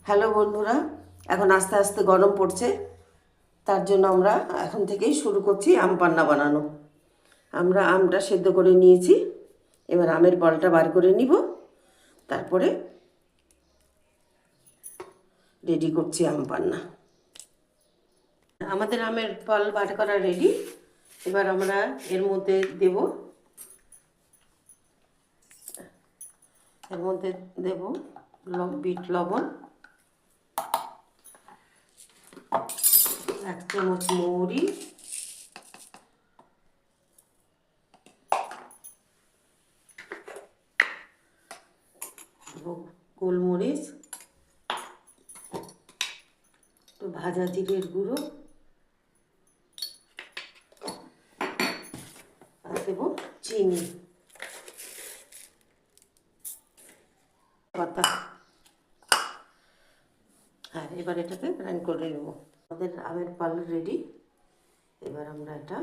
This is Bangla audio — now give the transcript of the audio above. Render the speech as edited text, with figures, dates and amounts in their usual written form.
হ্যালো বন্ধুরা, এখন আস্তে আস্তে গরম পড়ছে, তার জন্য আমরা এখন থেকেই শুরু করছি আম পান্না বানানো। আমরা আমটা সেদ্ধ করে নিয়েছি, এবার আমের পালটা বার করে নিব, তারপরে রেডি করছি আম পান্না। আমাদের আমের পাল বার করা রেডি। এবার আমরা এর মধ্যে দেব বিট লবণ, 1 চামচ মৌরি, গোলমরিচ, একটু ভাজা জিরের গুঁড়ো, আর দেব চিনি পাতা। এবার এটাকে গ্রাইন্ড করে নেব। আমাদের আমের পাল রেডি। এবার আমরা এটা